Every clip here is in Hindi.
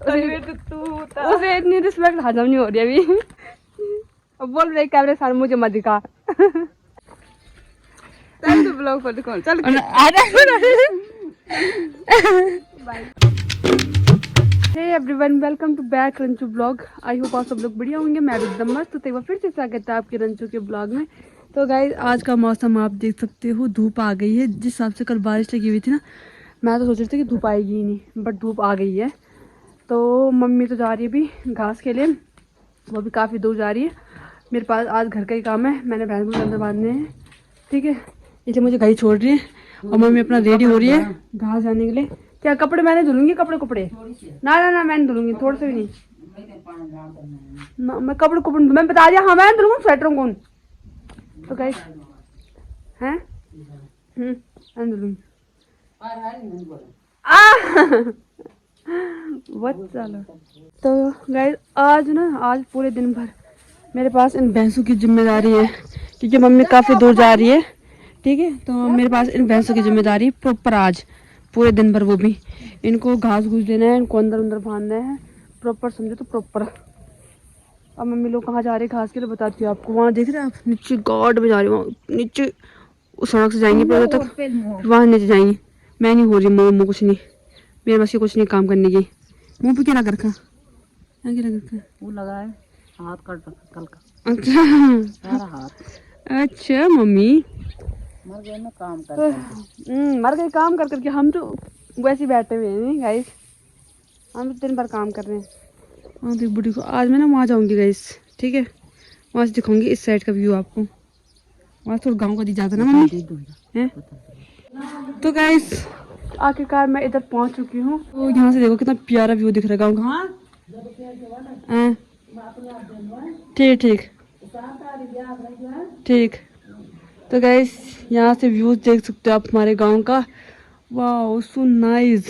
उसे इतनी रिस्पेक्ट हजम नहीं हो रही अभी। अब बोल रहे कैमरे सामने मुझे मत दिखा। चल तू ब्लॉग पर दिखा चल। Hey everyone, welcome to back Ranchu blog. I hope आप सब लोग बढ़िया होंगे। मैं भी एकदम मस्त। तो एक बार फिर से स्वागत है आपके रंचू के ब्लॉग में। तो गाइस आज का मौसम आप देख सकते हो, धूप आ गई है। जिस हिसाब से कल बारिश लगी हुई थी ना, मैं तो सोच रही थी कि धूप आएगी ही नहीं, बट धूप आ गई है। तो मम्मी तो जा रही है अभी घास के लिए, वो भी काफ़ी दूर जा रही है। मेरे पास आज घर का ही काम है, मैंने भैंस को अंदर बांधने हैं, ठीक है, इसलिए मुझे घर छोड़ रही है। और मम्मी अपना रेडी हो रही है घास जाने के लिए। क्या कपड़े मैंने धुलूंगी? कपड़े ना ना ना मैंने धुलूंगी, थोड़े से भी नहीं ना। मैं कपड़े मैं बता दिया, हाँ मैं धुलूंगा स्वेटर कौन। तो गाइस हैं मैं धुलूंगी। चलो तो गाइस आज पूरे दिन भर मेरे पास इन भैंसों की जिम्मेदारी है, क्योंकि मम्मी काफ़ी दूर जा रही है, ठीक है। तो मेरे पास इन भैंसों की जिम्मेदारी प्रॉपर आज पूरे दिन भर, वो भी इनको घास घूस देना है, इनको अंदर बांधना है प्रॉपर, समझो तो प्रॉपर। अब मम्मी लोग कहाँ जा रहे हैं घास के लिए बताती हूँ आपको। वहाँ देख रहे हैं आप, नीचे गार्ड में जा रही हूँ, नीचे उस सड़क से जाएंगे पहले तक, वहाँ नीचे जाएंगे। मैं नहीं हो रही मुँह कुछ नहीं, मेरे पास कुछ नहीं काम करने की। मुँह पे क्या लगा रखा? क्या लगा रखा? वो लगा है हाथ कट कल का। अच्छा हाथ। अच्छा मम्मी मर गए ना काम कर मर गए काम कर करके। हम तो वैसे ही बैठे हुए हैं गाइस, हम तो दिन भर काम कर रहे हैं। हाँ देख बुढ़ी को आज मैं ना वहाँ जाऊँगी गाइस, ठीक है, वहाँ से दिखाऊंगी इस साइड का व्यू आपको। वहाँ थोड़ा गाँव का दी जाता ना मम्मी है। तो गाइस आखिरकार मैं इधर पहुँच चुकी हूँ। तो यहाँ से देखो कितना प्यारा व्यू दिख रहा है गाँव का। ठीक ठीक ठीक। तो गाइस यहाँ से व्यूज देख सकते हो आप हमारे गांव का। वाह सो नाइस,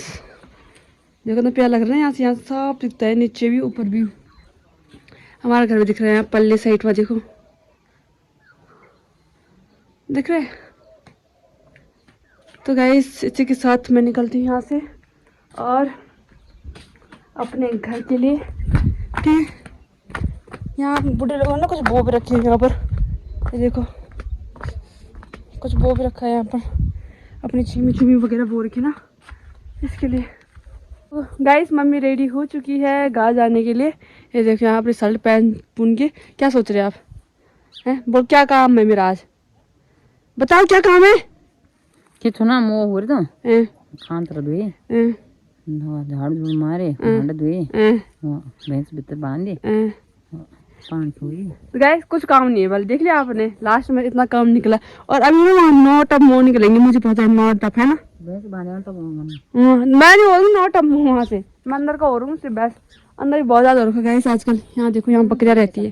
देखो ना प्यारा लग रहा है। यहाँ से सब दिखता है, नीचे भी ऊपर भी। हमारा घर भी दिख रहा है पल्ले साइड में, देखो दिख रहा है। तो गाइस इसी के साथ मैं निकलती हूँ यहाँ से और अपने घर के लिए, ठीक है। यहाँ बूढ़े लोगों ने कुछ बो भी रखी है यहाँ पर, ये देखो कुछ बो भी रखा है यहाँ पर, अपनी चीमी वगैरह बो रखी ना, इसके लिए। तो गाइस मम्मी रेडी हो चुकी है घास जाने के लिए। ये देखो यहाँ अपनी शर्ट पहन पुन के। क्या सोच रहे आप हैं? बोल क्या काम है मेरा आज, बताओ क्या काम है? किछु ना मोह हो रही तो खान तरह दुए झाड़ू झूड़ मारे भांडा दुए भैंस भीतर बांध दे पानी थोड़ी। तो गाइस कुछ काम नहीं है, बल देख लिया आपने, लास्ट में इतना काम निकला। और अभी ना वहाँ 9 टप मोह निकलेंगे, मुझे पता है 9 टप है ना। भैंस बांधे तो मैं नहीं हो रही 9 टप वहाँ से, मैं अंदर का हो रहा हूँ सिर्फ, बस अंदर भी बहुत ज़्यादा हो रखा है गाइस आजकल। यहाँ देखो यहाँ बकरियाँ रहती है,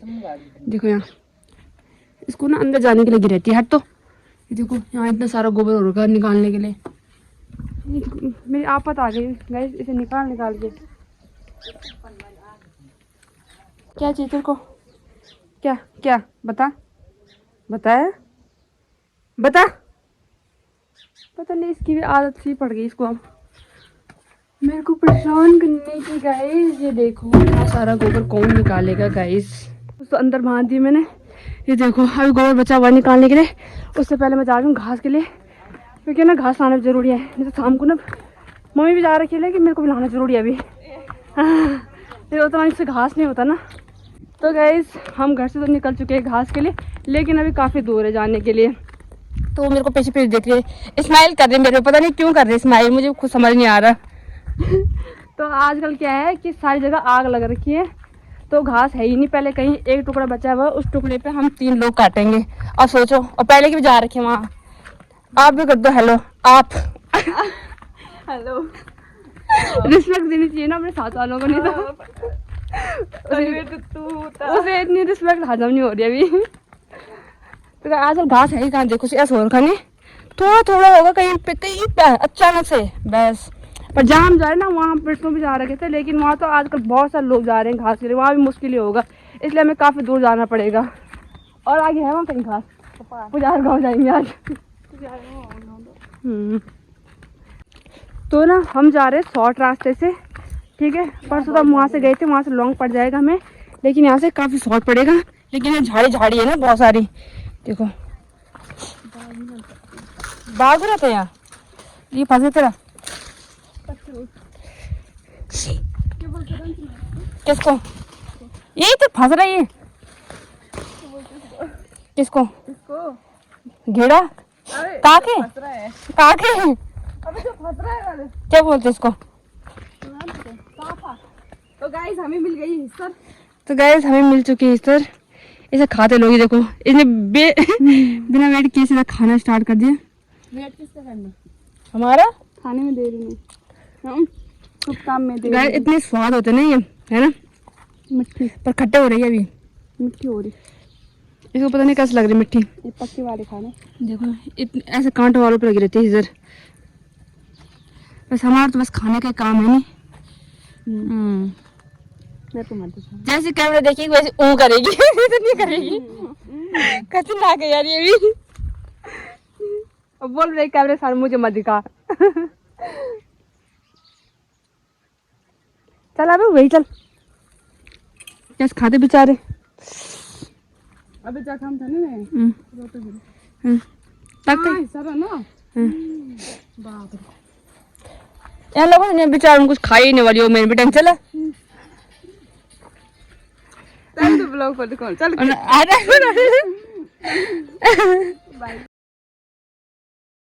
देखो यहाँ इसको ना अंदर जाने के लिए रहती है। हट तो ये देखो यहाँ इतना सारा गोबर हो रखा है निकालने के लिए। मेरी आफत आ गई गाइस, इसे निकाल के। क्या चाहिए तेरे को? क्या क्या बता पता नहीं, इसकी भी आदत सी पड़ गई इसको अब मेरे को परेशान करने की। गाइस ये देखो इतना सारा गोबर कौन निकालेगा गाइस। उसको अंदर बांध दी मैंने, ये देखो अभी गोबर बचा हुआ निकालने के लिए। उससे पहले मैं जा रही हूँ घास के लिए, क्योंकि ना घास लाना जरूरी है, नहीं तो शाम को ना मम्मी भी जा रखी है लेकिन मेरे को भी लाना जरूरी है अभी। फिर उतना इससे घास नहीं होता ना। तो गाइस हम घर से तो निकल चुके हैं घास के लिए, लेकिन अभी काफ़ी दूर है जाने के लिए। तो मेरे को पीछे देख रहे, स्माइल कर रहे मेरे को, पता नहीं क्यों कर रहे स्माइल, मुझे खुद समझ नहीं आ रहा। तो आजकल क्या है कि सारी जगह आग लग रखी है, तो घास है ही नहीं। पहले कहीं एक टुकड़ा बचा हुआ, उस टुकड़े पे हम 3 लोग काटेंगे। और सोचो, और पहले की भी जा रखे वहाँ। आप भी कर दो हेलो, आप हेलो रिस्पेक्ट देनी चाहिए ना अपने साथ वालों को, नहीं तो उसे इतनी रिस्पेक्ट हजम नहीं हो रही अभी। तो आजकल घास है ही कहाँ, देखो ऐसा हो रखा नहीं, थोड़ा होगा कहीं पे अचानक से बस। पर जहाँ हम जा रहे हैं ना वहाँ पिछलों भी जा रहे थे, लेकिन वहाँ तो आजकल बहुत सारे लोग जा रहे हैं घास के लिए, वहाँ भी मुश्किल ही होगा, इसलिए हमें काफ़ी दूर जाना पड़ेगा। और आगे है वहाँ कहीं घास, पुजार गाँव जाएंगे आज। तो ना हम जा रहे हैं शॉर्ट रास्ते से, ठीक है। परसों तो हम वहाँ से गए थे, वहाँ से लॉन्ग पड़ जाएगा हमें, लेकिन यहाँ से काफ़ी शॉर्ट पड़ेगा। लेकिन ये झाड़ी झाड़ी है ना बहुत सारी, देखो बाघ रहते हैं यहाँ। ये फंसे तेरा किसको? यही तो फंस रही है। किसको? घेड़ा काके काके क्या बोलते इसको? तो गाइस हमें मिल गई हिस्सा। तो गाइस हमें मिल चुकी है हिस्सा। इसे खाते लोग ही देखो, इसने बिना वेट किए सीधा खाना स्टार्ट कर दिया। वेट किसका करना? हमारा खाने में दे रही हूँ, सब काम में दे गाइस इतने स्वाद होते ना ये, है ना? मिट्टी पर खट्टे हो रही है अभी, मिट्टी हो रही। इसको पता नहीं कैसे लग रही मिट्टी। ये पक्के वाले खाने देखो इतने ऐसे कांटों वालों पे लगी रहती है इधर। बस हमारा तो बस खाने का काम है नहीं। मैं तो मत जैसे कैमरा देखेगी वैसे ऊ करेगी तो नहीं करेगी। खतरनाक है यार ये भी। अब बोल रही कैमरे सामने मुझे मत दिखा। चल अबे वही चल, कैसे खाते बेचारे। अबे जा काम था ना सर ना बाप रे। यार लोगों ने बेचारों कुछ खाई ही नहीं वाली हो, मेरे भी टेंशन चला। चल तो ब्लॉग पर कौन चल आ रहा है।